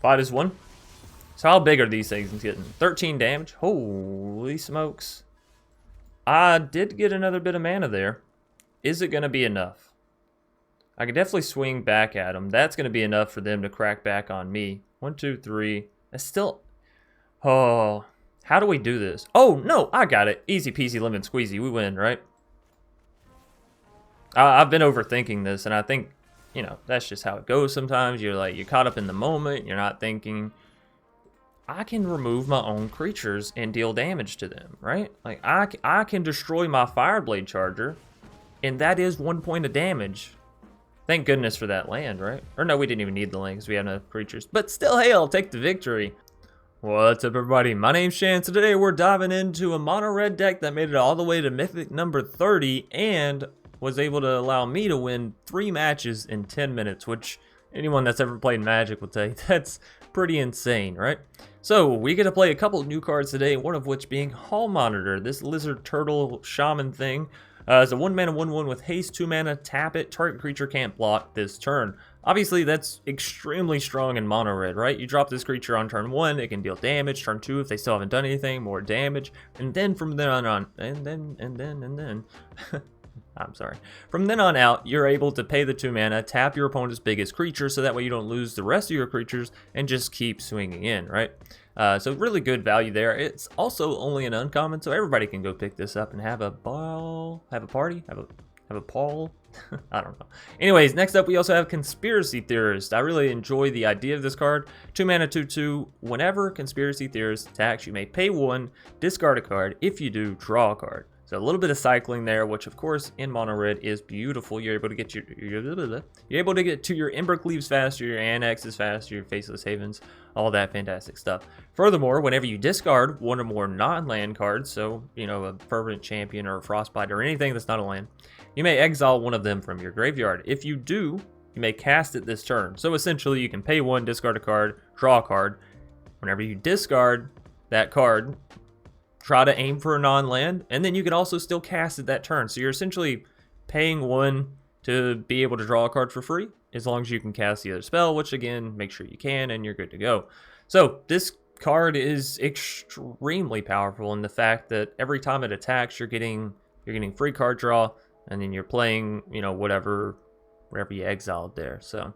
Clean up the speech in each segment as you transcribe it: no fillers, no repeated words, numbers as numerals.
Fight is 1. So how big are these things getting? 13 damage. Holy smokes. I did get another bit of mana there. Is it going to be enough? I can definitely swing back at them. That's going to be enough for them to crack back on me. 1, 2, 3. That's still... Oh, how do we do this? Oh, no, I got it. Easy peasy lemon squeezy. We win, right? I've been overthinking this, and I think, you know, that's just how it goes sometimes. You're caught up in the moment. You're not thinking... I can remove my own creatures and deal damage to them, right? Like, I can destroy my Fireblade Charger, and that is 1 point of damage. Thank goodness for that land, right? Or no, we didn't even need the land because we had enough creatures. But still, hey, I'll take the victory. What's up, everybody? My name's Shan. So today we're diving into a mono red deck that made it all the way to Mythic number 30 and was able to allow me to win 3 matches in 10 minutes, which anyone that's ever played Magic will tell you that's pretty insane, right? So we get to play a couple of new cards today, one of which being Hall Monitor, this lizard turtle shaman thing. It's a 1 mana 1/1 with haste, 2 mana, tap it, target creature can't block this turn. Obviously that's extremely strong in mono red, right? You drop this creature on turn 1, it can deal damage, turn 2 if they still haven't done anything, more damage, and then from then on, and then I'm sorry. From then on out, you're able to pay the 2 mana, tap your opponent's biggest creature, so that way you don't lose the rest of your creatures, and just keep swinging in, right? So really good value there. It's also only an uncommon, so everybody can go pick this up and have a ball, have a party, have a Paul. I don't know. Anyways, next up we also have Conspiracy Theorist. I really enjoy the idea of this card. 2 mana 2/2. Whenever Conspiracy Theorist attacks, you may pay 1, discard a card. If you do, draw a card. So a little bit of cycling there, which of course in mono red is beautiful. You're able to get to your Embercleaves faster, your Annexes faster, your Faceless Havens, all that fantastic stuff. Furthermore, whenever you discard one or more non-land cards, so you know, a Fervent Champion or a Frostbite or anything that's not a land, you may exile one of them from your graveyard. If you do, you may cast it this turn. So essentially you can pay 1, discard a card, draw a card. Whenever you discard that card, try to aim for a non-land, and then you can also still cast it that turn. So you're essentially paying 1 to be able to draw a card for free, as long as you can cast the other spell, which again, make sure you can, and you're good to go. So this card is extremely powerful in the fact that every time it attacks, you're getting free card draw, and then you're playing, you know, whatever you exiled there. So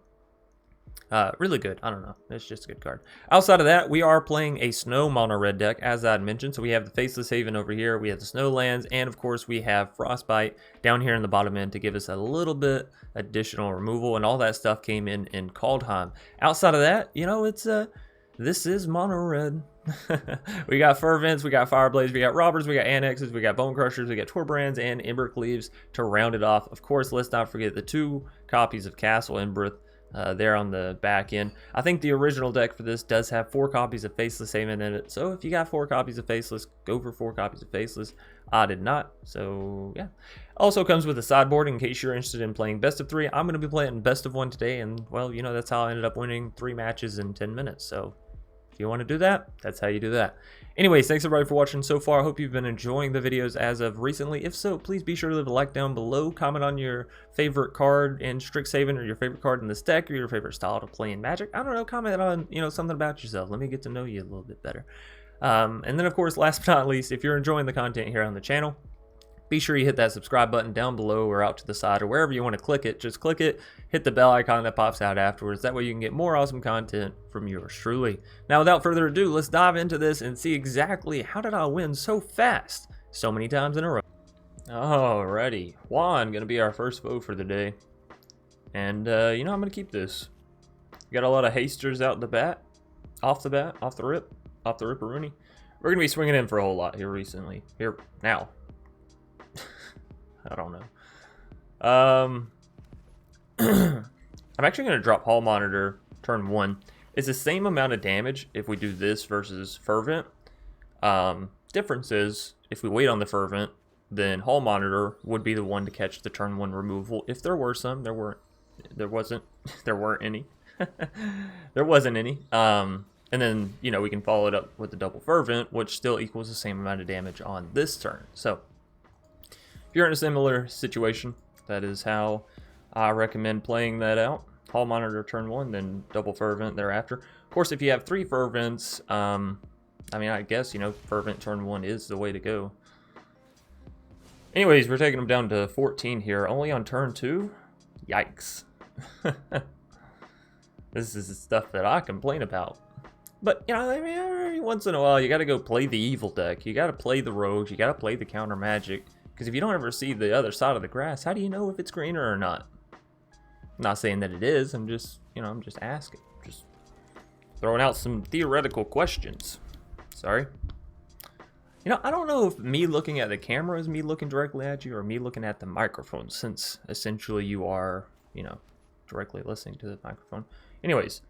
really good. I don't know. It's just a good card. Outside of that, we are playing a snow mono red deck, as I had mentioned. So we have the Faceless Haven over here. We have the snow lands, and of course we have Frostbite down here in the bottom end to give us a little bit additional removal, and all that stuff came in Kaldheim. Outside of that, you know, it's this is mono red. We got Fervents, we got Fireblades, we got Robbers, we got Annexes, we got Bone Crushers, we got Torbrands, and Embercleaves to round it off. Of course, let's not forget the 2 copies of Castle Emberth there on the back end. I think the original deck for this does have 4 copies of Faceless Haven in it, so if you got 4 copies of Faceless, go for 4 copies of Faceless. I did not, so yeah. Also comes with a sideboard in case you're interested in playing best of 3. I'm going to be playing best of 1 today, and well, you know, that's how I ended up winning 3 matches in 10 minutes, so if you want to do that, that's how you do that. Anyways, thanks everybody for watching so far. I hope you've been enjoying the videos as of recently. If so, please be sure to leave a like down below. Comment on your favorite card in Strixhaven, or your favorite card in this deck, or your favorite style to play in Magic. I don't know, comment on, you know, something about yourself. Let me get to know you a little bit better. And then of course, last but not least, if you're enjoying the content here on the channel, be sure you hit that subscribe button down below or out to the side or wherever you want to click it. Just click it, hit the bell icon that pops out afterwards. That way you can get more awesome content from yours truly. Now, without further ado, let's dive into this and see exactly how did I win so fast so many times in a row. Alrighty, Juan gonna be our first foe for the day. And you know, I'm gonna keep this. Got a lot of hasters out the bat, off the ripperoonie. We're gonna be swinging in for a whole lot here now. I don't know. I'm actually going to drop Hall Monitor turn 1. It's the same amount of damage if we do this versus Fervent. Difference is, if we wait on the Fervent, then Hall Monitor would be the one to catch the turn 1 removal. If there were some, there weren't any. There wasn't any. And then, you know, we can follow it up with the double Fervent, which still equals the same amount of damage on this turn. So if you're in a similar situation, that is how I recommend playing that out. Hall Monitor turn 1, then double Fervent thereafter. Of course, if you have 3 Fervents, I mean, I guess, you know, Fervent turn 1 is the way to go. Anyways, we're taking them down to 14 here, only on turn 2? Yikes. This is the stuff that I complain about. But, you know, I mean, every once in a while, you gotta go play the evil deck. You gotta play the rogues, you gotta play the counter magic. Because if you don't ever see the other side of the grass, how do you know if it's greener or not? I'm not saying that it is, I'm just, you know, I'm just asking. Just throwing out some theoretical questions. Sorry. You know, I don't know if me looking at the camera is me looking directly at you or me looking at the microphone, since essentially you are, you know, directly listening to the microphone. Anyways.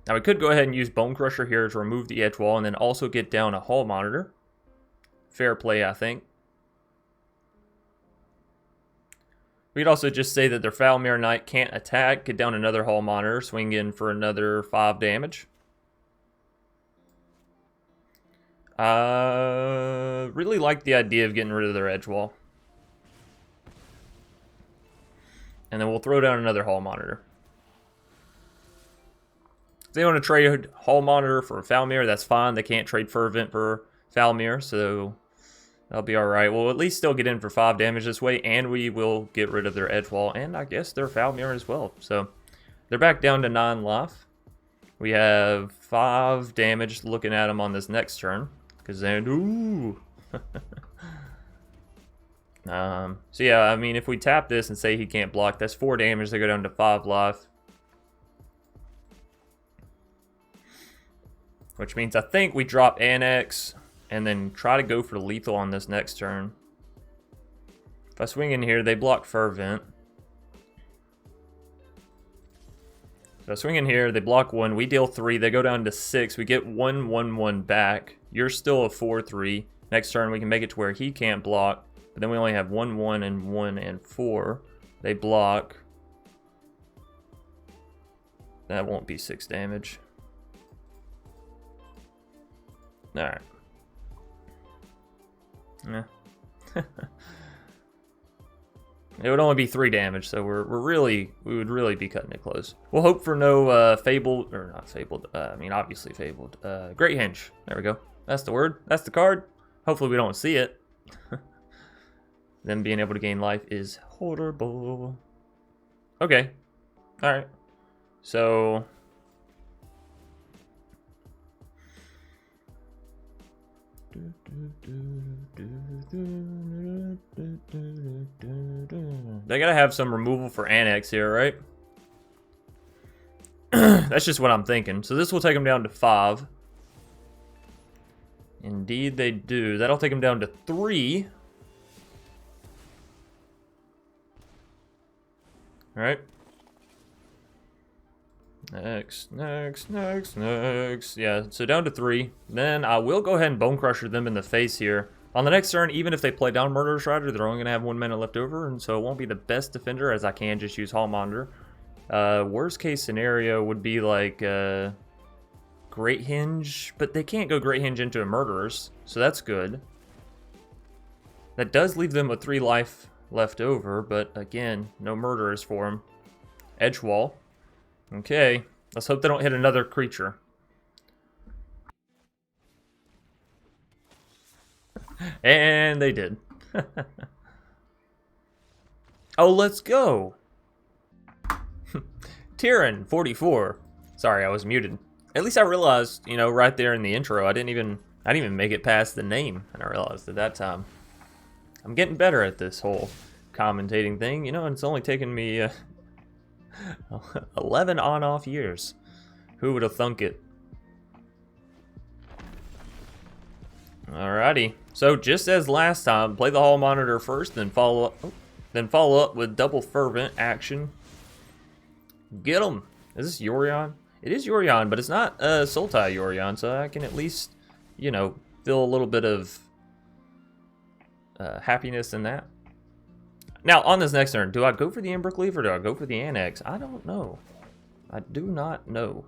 Now we could go ahead and use Bone Crusher here to remove the edge wall and then also get down a Hall Monitor. Fair play, I think. We could also just say that their Foulmire Knight can't attack, get down another Hall Monitor, swing in for another 5 damage. Really like the idea of getting rid of their edge wall. And then we'll throw down another Hall Monitor. If they want to trade Hall Monitor for Foulmire, that's fine. They can't trade Fervent for Foulmire, so that'll be alright. We'll at least still get in for 5 damage this way, and we will get rid of their edge wall, and I guess their Foulmire as well. So they're back down to 9 life. We have 5 damage looking at them on this next turn. Because then, ooh. So yeah, I mean, if we tap this and say he can't block, that's 4 damage. They go down to 5 life. Which means I think we drop Annex and then try to go for lethal on this next turn. If I swing in here, they block Fervent. So I swing in here, they block 1, we deal 3, they go down to 6, we get 1/1/1 back. You're still a 4/3. Next turn we can make it to where he can't block, but then we only have 1/1 and 1 and 4. They block. That won't be 6 damage. Alright. Yeah. It would only be 3 damage, so we would really be cutting it close. We'll hope for no fabled, or not fabled, I mean obviously fabled. Great Hinge. There we go. That's the word. That's the card. Hopefully we don't see it. Them being able to gain life is horrible. Okay. Alright. So they gotta have some removal for Annex here, right? That's just what I'm thinking. So this will take them down to 5. Indeed they do. That'll take them down to 3. Alright. Next. Yeah, so down to 3. Then I will go ahead and Bone Crusher them in the face here. On the next turn, even if they play down Murderous Rider, they're only going to have 1 mana left over, and so it won't be the best defender, as I can just use Hall Monitor. Worst case scenario would be like Great Hinge, but they can't go Great Hinge into a Murderous, so that's good. That does leave them with 3 life left over, but again, no Murderous for them. Edge Wall. Okay, let's hope they don't hit another creature. And they did. Oh, let's go. Tyrann, 44. Sorry, I was muted. At least I realized, you know, right there in the intro, I didn't even make it past the name, and I realized at that time. I'm getting better at this whole commentating thing, you know, and it's only taken me 11 on-off years. Who would have thunk it? Alrighty. So just as last time, play the Hall Monitor first, then follow up with double Fervent action. Get 'em. Is this Yorion? It is Yorion, but it's not Sultai Yorion, so I can at least, you know, feel a little bit of happiness in that. Now, on this next turn, do I go for the Embercleave or do I go for the Annex? I don't know. I do not know.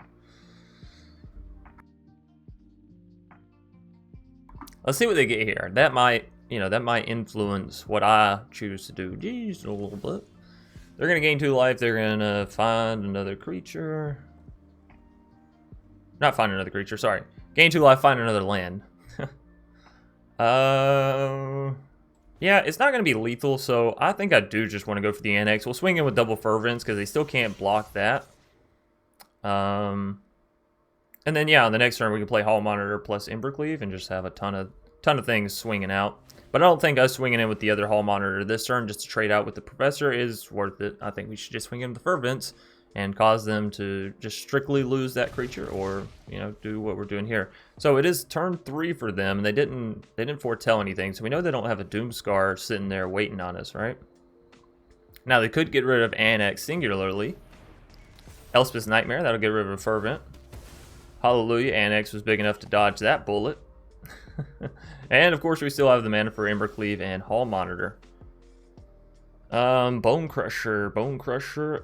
Let's see what they get here. That might, you know, that might influence what I choose to do. Jeez, a little bit. They're going to gain 2 life. They're going to find another creature. Not find another creature, sorry. Gain 2 life, find another land. Yeah, it's not going to be lethal, so I think I do just want to go for the Annex. We'll swing in with double Fervence because they still can't block that. And then, yeah, on the next turn, we can play Hall Monitor plus Embercleave and just have a ton of things swinging out. But I don't think us swinging in with the other Hall Monitor this turn just to trade out with the Professor is worth it. I think we should just swing in with the Fervence and cause them to just strictly lose that creature, or, you know, do what we're doing here. So it is turn 3 for them, and they didn't foretell anything, so we know they don't have a Doomscar sitting there waiting on us, right? Now they could get rid of Annex singularly. Elspeth's Nightmare, that'll get rid of a Fervent. Hallelujah, Annex was big enough to dodge that bullet. And of course we still have the mana for Embercleave and Hall Monitor. Bone Crusher,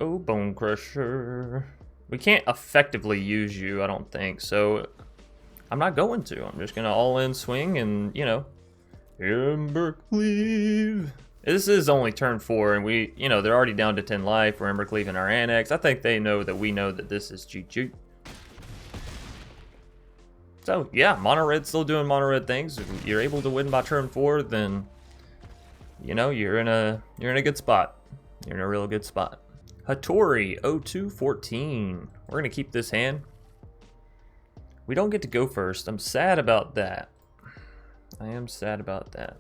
oh Bone Crusher. We can't effectively use you, I don't think, so I'm not going to. I'm just gonna all-in swing and, you know, Embercleave. This is only turn 4, and we, you know, they're already down to 10 life for Embercleave and our Annex. I think they know that we know that this is GG. So, yeah, Mono Red's still doing Mono Red things. If you're able to win by turn 4, then, you know, you're in a good spot. You're in a real good spot. Hattori, 0214. We're gonna keep this hand. We don't get to go first. I'm sad about that. I am sad about that.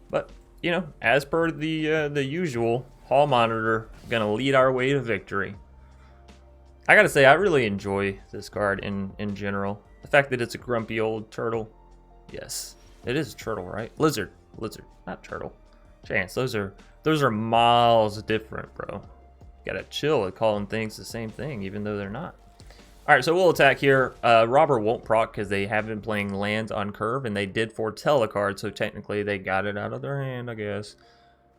But, you know, as per the usual, Hall Monitor gonna lead our way to victory. I gotta say, I really enjoy this card in general. The fact that it's a grumpy old turtle. Yes, it is a turtle, right? Lizard, not turtle. Chance, those are miles different, bro. Gotta chill at calling things the same thing, even though they're not. All right, so we'll attack here. Robber won't proc because they have been playing lands on curve, and they did foretell a card, so technically they got it out of their hand, I guess.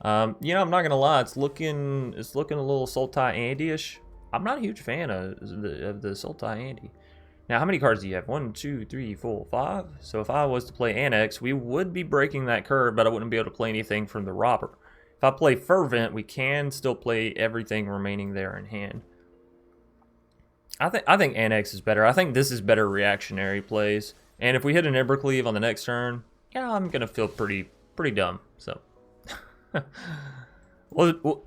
You know, I'm not gonna lie, it's looking a little Sultai Andy-ish. I'm not a huge fan of the Sultai Andy. Now, how many cards do you have? 1, 2, 3, 4, 5. So if I was to play Annex, we would be breaking that curve, but I wouldn't be able to play anything from the Robber. If I play Fervent, we can still play everything remaining there in hand. I think Annex is better. I think this is better reactionary plays. And if we hit an Embercleave on the next turn, yeah, I'm gonna feel pretty dumb. So, well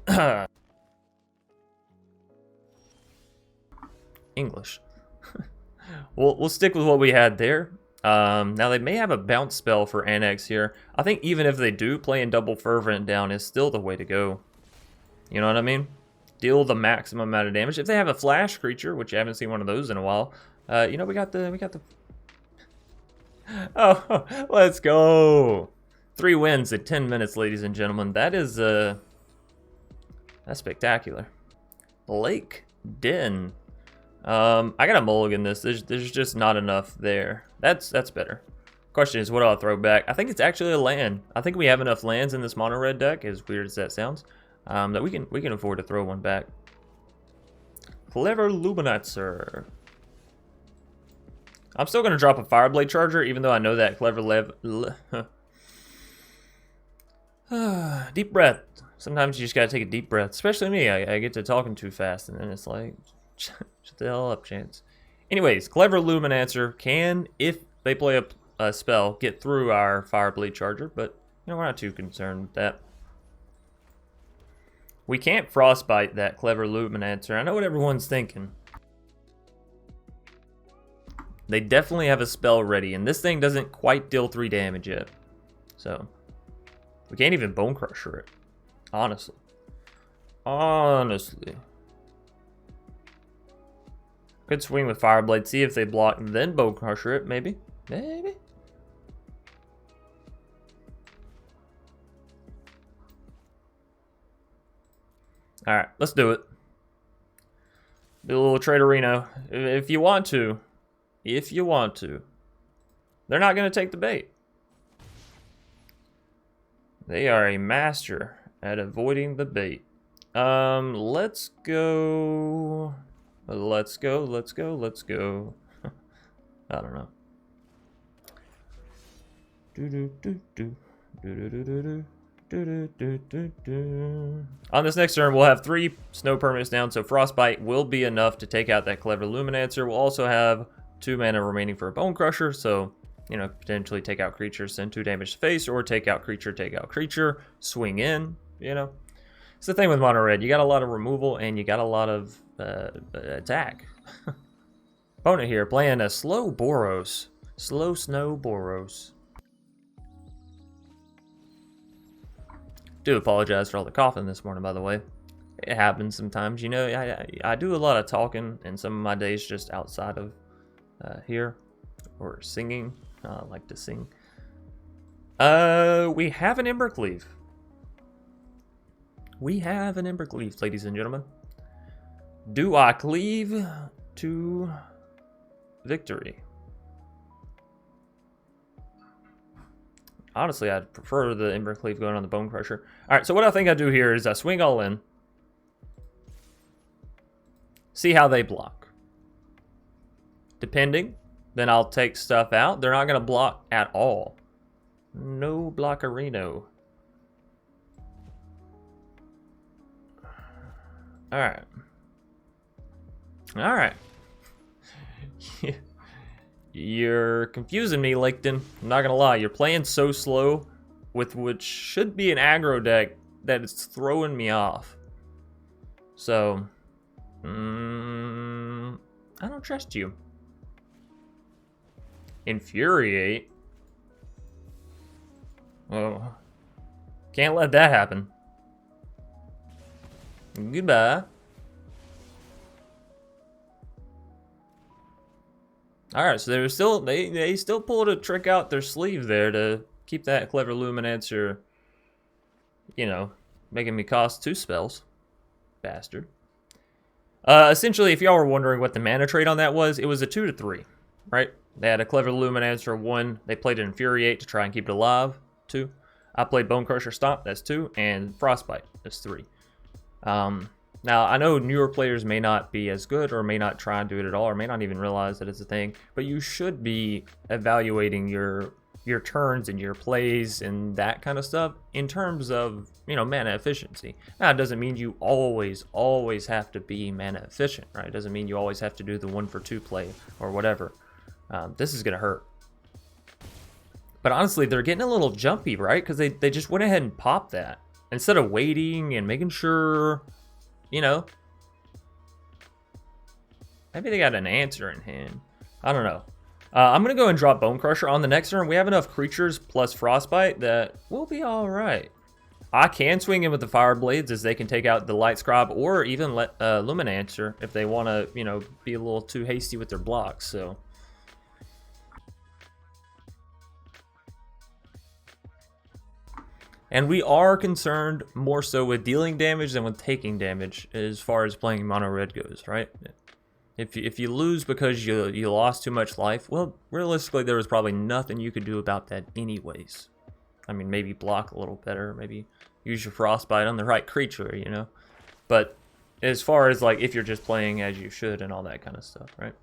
English. We'll stick with what we had there. Now they may have a bounce spell for Annex here. I think even if they do, playing double Fervent down is still the way to go. You know what I mean? Deal the maximum amount of damage. If they have a flash creature, which I haven't seen one of those in a while, you know, we got the oh, let's go. 3 wins at 10 minutes, ladies and gentlemen. That is that's spectacular. Lake Den. I gotta mulligan this. There's just not enough there. That's better. Question is, what do I throw back? I think it's actually a land. I think we have enough lands in this mono red deck, as weird as that sounds, that we can afford to throw one back. Clever Luminatzer. I'm still gonna drop a Fireblade Charger, even though I know that deep breath. Sometimes you just gotta take a deep breath. Especially me. I get to talking too fast, and then it's like, shut the hell up, Chance. Anyways, Clever Luminancer can, if they play a spell, get through our Fireblade Charger, but you know, we're not too concerned with that. We can't Frostbite that Clever Luminancer. I know what everyone's thinking. They definitely have a spell ready, and this thing doesn't quite deal 3 damage yet. So, we can't even Bone Crusher it. Honestly. Could swing with Fireblade, see if they block, and then Bone Crusher it, maybe. Maybe. Alright, let's do it. Do a little Trade Arena. If you want to. If you want to. They're not going to take the bait. They are a master at avoiding the bait. Let's go. Let's go. I don't know. On this next turn, we'll have 3 snow permanents down, so Frostbite will be enough to take out that Clever Luminancer. We'll also have 2 mana remaining for a Bone Crusher, so, you know, potentially take out creatures, send 2 damage to face, or take out creature, swing in, you know. It's the thing with mono red. You got a lot of removal, and you got a lot of attack. Opponent here playing a slow Boros. Slow snow Boros. Do apologize for all the coughing this morning, by the way. It happens sometimes. You know, I do a lot of talking in some of my days just outside of here, or singing. I like to sing. We have an Embercleave. We have an Embercleave, ladies and gentlemen. Do I cleave to victory? Honestly, I'd prefer the Embercleave going on the Bone Crusher. Alright, so what I think I do here is I swing all in. See how they block. Depending, then I'll take stuff out. They're not going to block at all. No blockerino. Alright. Alright. You're confusing me, Laketon. I'm not gonna lie. You're playing so slow with which should be an aggro deck that it's throwing me off. So, I don't trust you. Infuriate? Oh, can't let that happen. Goodbye. Alright, so there's still they still pulled a trick out their sleeve there to keep that Clever Luminancer, you know, making me cost 2 spells. Bastard. Essentially, if y'all were wondering what the mana trade on that was, it was a 2-3, right? They had a Clever Luminancer 1, they played an Infuriate to try and keep it alive, 2. I played Bone Crusher Stomp, that's 2, and Frostbite, that's 3. Now, I know newer players may not be as good or may not try and do it at all or may not even realize that it's a thing, but you should be evaluating your turns and your plays and that kind of stuff in terms of, you know, mana efficiency. Now, it doesn't mean you always have to be mana efficient, right? It doesn't mean you always have to do the 1-for-2 play or whatever. This is going to hurt. But honestly, they're getting a little jumpy, right? Because they just went ahead and popped that. Instead of waiting and making sure... You know, maybe they got an answer in hand. I don't know. I'm going to go and drop Bone Crusher on the next turn. We have enough creatures plus Frostbite that we'll be all right. I can swing in with the Fire Blades as they can take out the Light Scribe or even let Luminancer if they want to, you know, be a little too hasty with their blocks. So. And we are concerned more so with dealing damage than with taking damage as far as playing mono red goes, right? If you lose because you lost too much life, well, realistically, there was probably nothing you could do about that anyways. I mean, maybe block a little better, maybe use your Frostbite on the right creature, you know? But as far as, like, if you're just playing as you should and all that kind of stuff, right?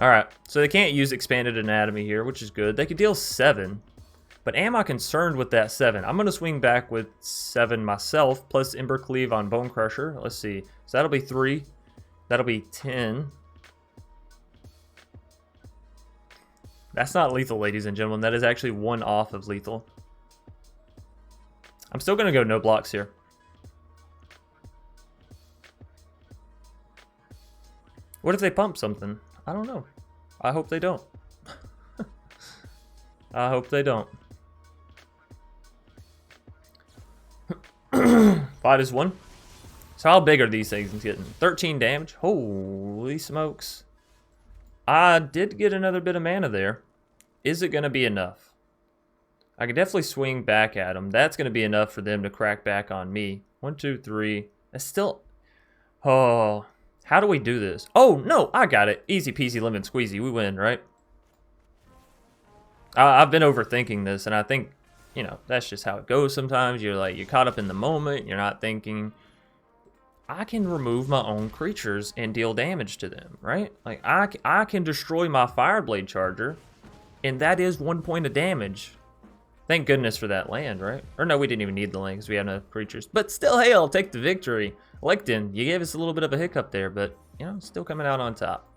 Alright, so they can't use Expanded Anatomy here, which is good. They could deal 7, but am I concerned with that 7? I'm going to swing back with 7 myself, plus Embercleave on Bone Crusher. Let's see. So that'll be 3. That'll be 10. That's not lethal, ladies and gentlemen. That is actually 1 off of lethal. I'm still going to go no blocks here. What if they pump something? I don't know. I hope they don't. I hope they don't. Fight is 1. So how big are these things getting? 13 damage? Holy smokes. I did get another bit of mana there. Is it going to be enough? I could definitely swing back at them. That's going to be enough for them to crack back on me. 1, 2, 3. That's still... Oh... How do we do this? Oh, no, I got it. Easy peasy lemon squeezy. We win, right? I've been overthinking this, and I think, you know, that's just how it goes sometimes. You're caught up in the moment. You're not thinking, I can remove my own creatures and deal damage to them, right? Like, I can destroy my Fireblade Charger, and that is 1 point of damage Thank goodness for that land, right? Or no, we didn't even need the land because we had enough creatures. But still, hey, I'll take the victory. Lectin, you gave us a little bit of a hiccup there, but, you know, still coming out on top.